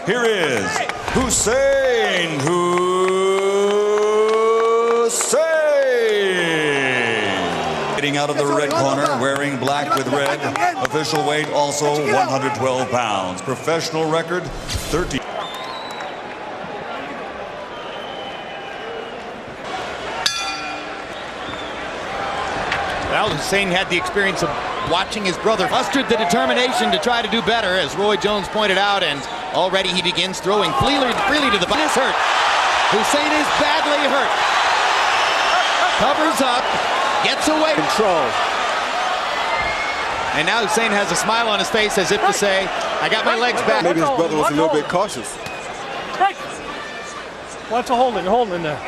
here is Hussein Hussein. Getting out of the red corner, wearing black with red. Official weight also 112 pounds. Professional record 13. Well, Hussein had the experience of watching his brother mustered the determination to try to do better, as Roy Jones pointed out, and already he begins throwing freely to the body. Is hurt. Hussein is badly hurt. Covers up, gets away. Control. And now Hussein has a smile on his face as if to say, I got my legs back. Maybe his brother was a little bit cautious. What's a holding? You're holding in there.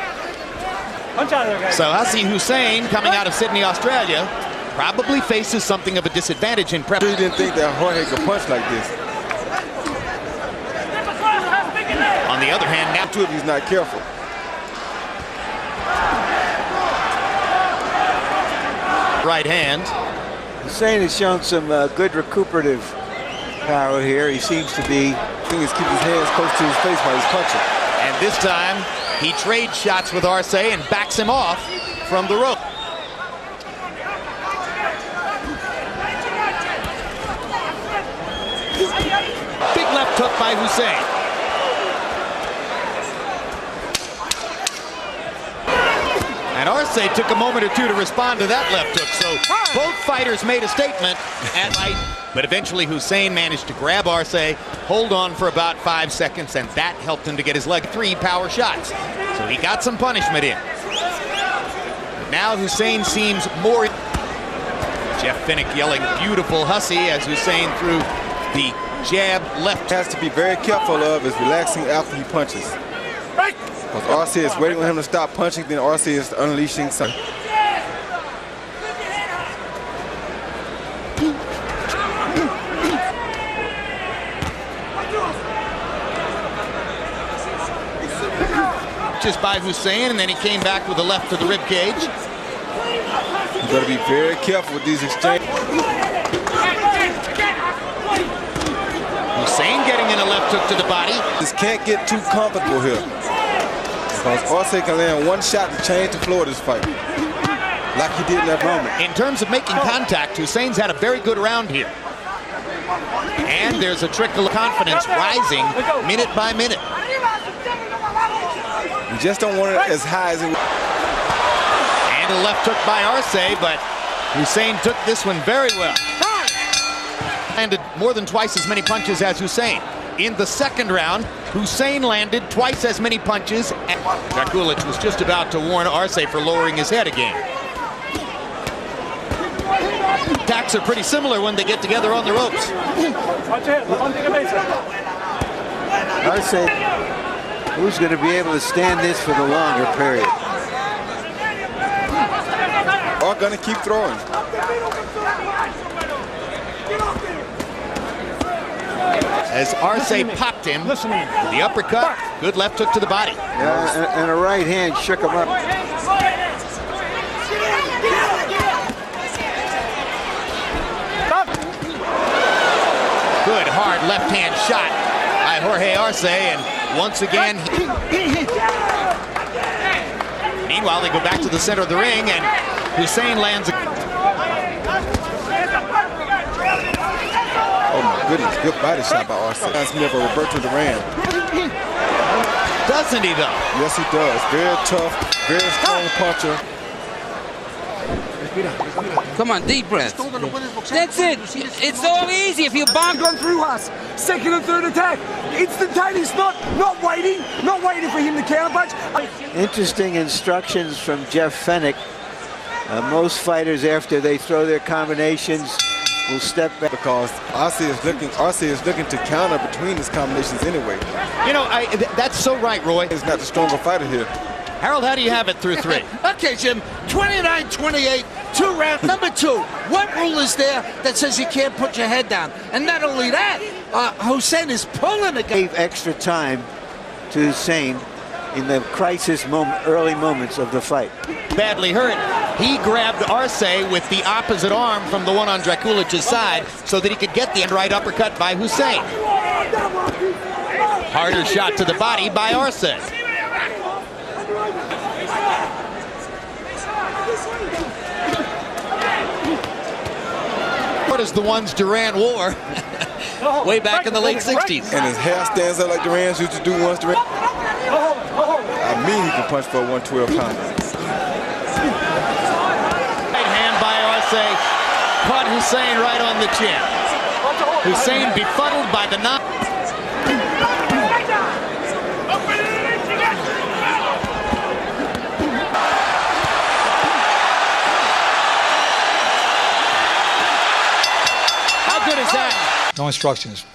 Punch out of there, guys. So Arce Hussein, coming out of Sydney, Australia, probably faces something of a disadvantage in prep. He didn't think that Jorge could punch like this. On the other hand, now if he's not careful. Right hand. Hussein has shown some good recuperative power here. He seems to be. I think he's keeping his hands close to his face while he's punching. And this time, he trades shots with Arce and backs him off from the rope. Big left hook by Hussein. And Arce took a moment or two to respond to that left hook. So both fighters made a statement at light, but eventually Hussein managed to grab Arce, hold on for about 5 seconds, and that helped him to get his leg 3 power shots. So he got some punishment in. But now Hussein seems more. Jeff Finnick yelling beautiful hussy as Hussein threw the jab left. Has to be very careful of is relaxing after he punches. Because Arce is waiting on him to stop punching, then Arce is unleashing something. Just by Hussein, and then he came back with a left to the rib cage. You've got to be very careful with these exchanges. Hussein getting in a left hook to the body. Just can't get too comfortable here. Because Arce can land one shot to change the floor of this fight. Like he did in that moment. In terms of making contact, Hussein's had a very good round here. And there's a trickle of confidence rising minute by minute. You just don't want it as high as it. And a left hook by Arce, but Hussein took this one very well. Landed more than twice as many punches as Hussein. In the second round, Hussein landed twice as many punches. And Drakulic was just about to warn Arce for lowering his head again. Attacks are pretty similar when they get together on the ropes. Arce, who's going to be able to stand this for the longer period? Are going to keep throwing. As Arce popped him with the uppercut, good left hook to the body. Yeah, and a right hand shook him up. Good hard left hand shot by Jorge Arce, and once again, meanwhile they go back to the center of the ring, and Hussein lands a. Oh my goodness, good body shot by Arce. Reminds me of a Roberto Duran. Doesn't he though? Yes, he does. Very tough, very strong puncher. Come on, deep breath. That's it. It's all easy if you bomb. Gone through us. Second and third attack. Instantaneous, not waiting for him to counterpunch. Interesting instructions from Jeff Finnick. Most fighters, after they throw their combinations, will step back. Because Arce is looking to counter between his combinations anyway. You know, that's so right, Roy. He's not the stronger fighter here. Harold, how do you have it through 3? Okay, Jim, 29-28, 2 rounds. Number 2, what rule is there that says you can't put your head down? And not only that, Hussein is pulling the guy. Gave extra time to Hussein in the crisis early moments of the fight. Badly hurt. He grabbed Arce with the opposite arm from the one on Drakulic's side so that he could get the right uppercut by Hussein. Harder shot to the body by Arce. What is the ones Duran wore way back in the late 60s. And his hair stands up like Duran's used to do once Duran. I mean he can punch for a 112 pounder. Right hand by Arce. Caught Hussein right on the chin. Hussein befuddled by the knock. How good is that? No instructions.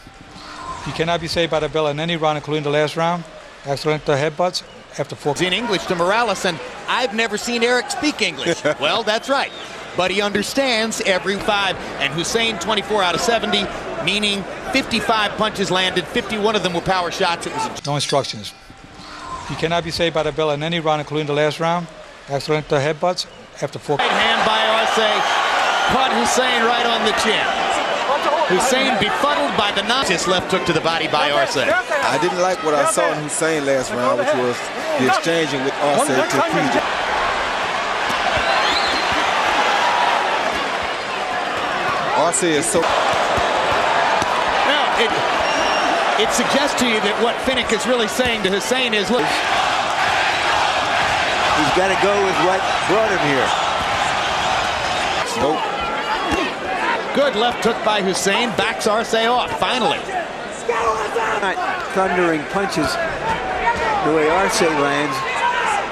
You cannot be saved by the bell in any round, including the last round. Excellent headbutts after 4. In English to Morales, and I've never seen Eric speak English. Well, that's right. But he understands every 5. And Hussein, 24 out of 70, meaning 55 punches landed, 51 of them were power shots. It was no instructions. You cannot be saved by the bell in any round, including the last round. Excellent headbutts after 4. Right hand by Arce. Caught Hussein right on the chin. Hussein befuddled by the knock. Just left hook to the body by Arce. I didn't like what I saw in Hussein last round, which was the exchanging with Arce to PJ. Arce is so... Now, it suggests to you that what Finnick is really saying to Hussein is, look... He's got to go with what brought him here. Nope. Good left hook by Hussein. Backs Arce off, finally. Not thundering punches the way Arce lands,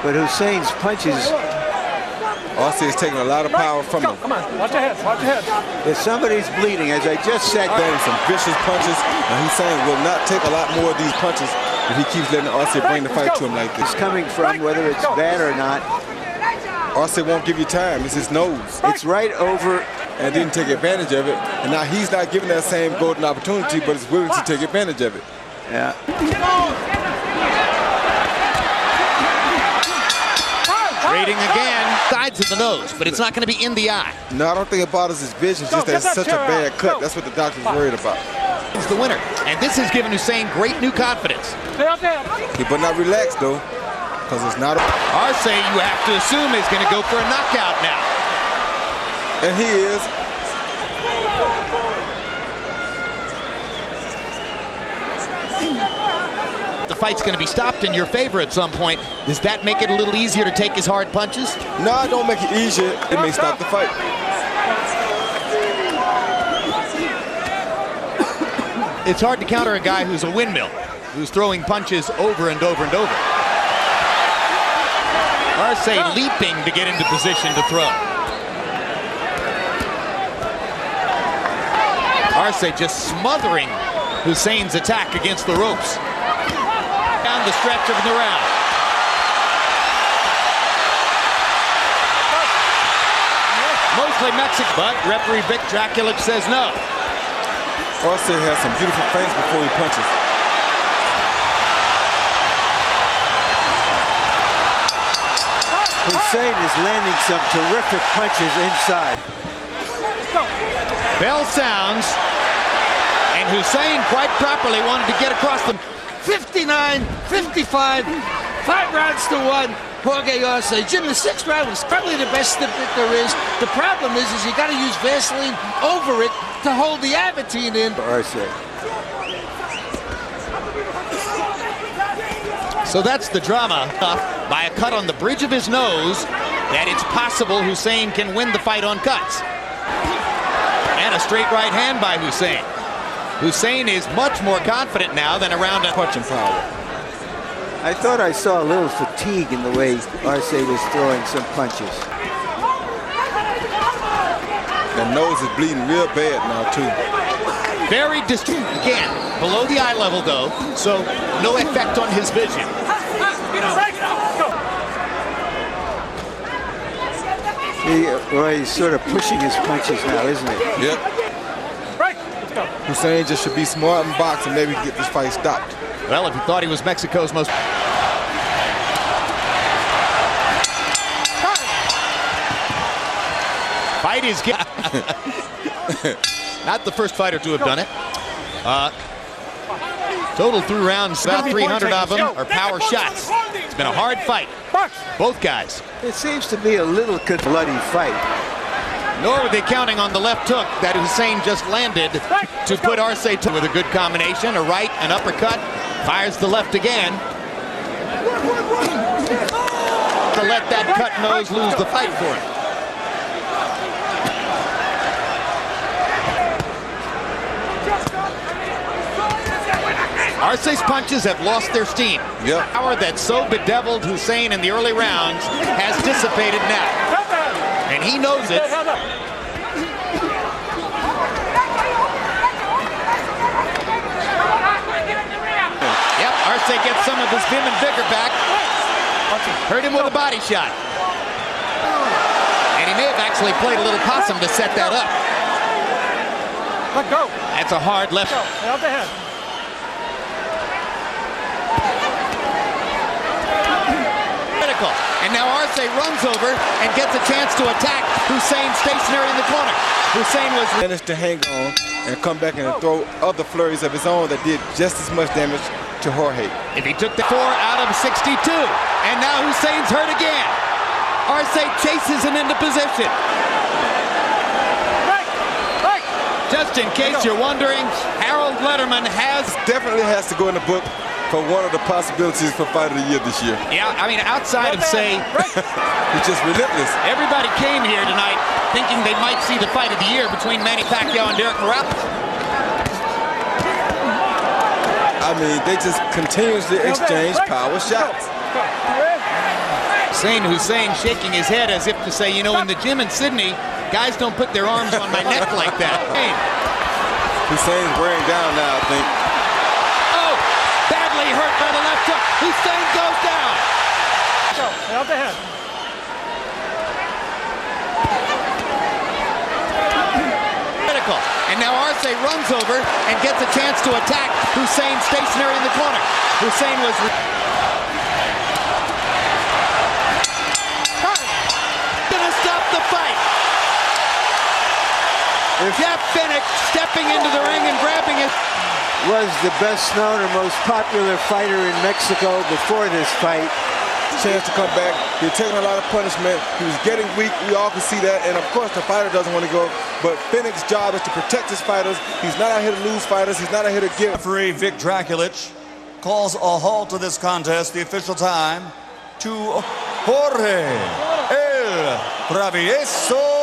but Hussein's punches... Arce is taking a lot of power from him. Come on, watch your head, watch your head. If somebody's bleeding, as I just said... Throwing some vicious punches, and Hussein will not take a lot more of these punches if he keeps letting Arce bring the fight to him like this. It's coming from, whether it's bad or not. Arce won't give you time. It's his nose. It's right over... And didn't take advantage of it. And now he's not given that same golden opportunity, but is willing to take advantage of it. Yeah. Trading again. Sides of the nose, but it's not going to be in the eye. No, I don't think it bothers his vision. It's just that it's such a bad cut. That's what the doctor's worried about. He's the winner. And this has given Hussein great new confidence. He better not relax, though, because it's not... Arce, you have to assume, is going to go for a knockout now. And he is. The fight's going to be stopped in your favor at some point. Does that make it a little easier to take his hard punches? No, it don't make it easier. It may stop the fight. It's hard to counter a guy who's a windmill, who's throwing punches over and over and over. Arce leaping to get into position to throw. Arce just smothering Hussein's attack against the ropes. Down the stretch of the round. Mostly Mexican, but referee Vic Draculich says no. Arce has some beautiful feints before he punches. Hussein is landing some terrific punches inside. Bell sounds, and Hussein quite properly wanted to get across them. 59-55, 5 rounds to 1. Jorge Arce. Jim, the 6th round was probably the best that there is. The problem is you got to use Vaseline over it to hold the Aventine in. Arce. So that's the drama. By a cut on the bridge of his nose, that it's possible Hussein can win the fight on cuts. And a straight right hand by Hussein. Hussein is much more confident now than around a punching power. I thought I saw a little fatigue in the way Arce was throwing some punches. The nose is bleeding real bad now, too. Very distant. Again, below the eye level, though, so no effect on his vision. He's sort of pushing his punches now, isn't he? Yep. Hussein just should be smart in boxing, maybe get this fight stopped. Well, if he thought he was Mexico's most... Fight is... Not the first fighter to have done it. Total through rounds, about 300 of them are power shots. It's been a hard fight. Both guys. It seems to be a little bloody fight. Nor were they counting on the left hook that Hussein just landed to put Arce to with a good combination, a right, an uppercut, fires the left again. To let that cut nose lose the fight for him. Arce's punches have lost their steam. Yep. The power that so bedeviled Hussein in the early rounds has dissipated now. And he knows it. Yep, Arce gets some of his vim and vigor back. Hurt him with a body shot. And he may have actually played a little possum to set that up. Let go. That's a hard left. Out the head. Critical. And now Arce runs over and gets a chance to attack Hussein stationary in the corner. Hussein was managed to hang on and come back and throw other flurries of his own that did just as much damage to Jorge. If he took the 4 out of 62, and now Hussein's hurt again. Arce chases him into position. Just in case you're wondering, Harold Letterman Definitely has to go in the book for one of the possibilities for Fight of the Year this year. Yeah, I mean, outside of, say, He's just relentless. everybody came here tonight thinking they might see the fight of the year between Manny Pacquiao and Derek Morales. I mean, they just continuously exchange power shots. Hussein shaking his head as if to say, you know, in the gym in Sydney, guys don't put their arms on my neck like that. Hussein's wearing down now, I think. Oh, badly hurt by the left hook. Hussein goes down. Out the head. Critical. And now Arce runs over and gets a chance to attack Hussein stationary in the corner. Hussein was gonna stop the fight. Jeff Fenech stepping into the ring and grabbing it. Was the best known or most popular fighter in Mexico before this fight. Chance to come back. He was taking a lot of punishment. He was getting weak. We all can see that. And of course, the fighter doesn't want to go. But Fenech's job is to protect his fighters. He's not out here to lose fighters. He's not out here to give. Referee Vic Draculich calls a halt to this contest. The official time to Jorge El Travieso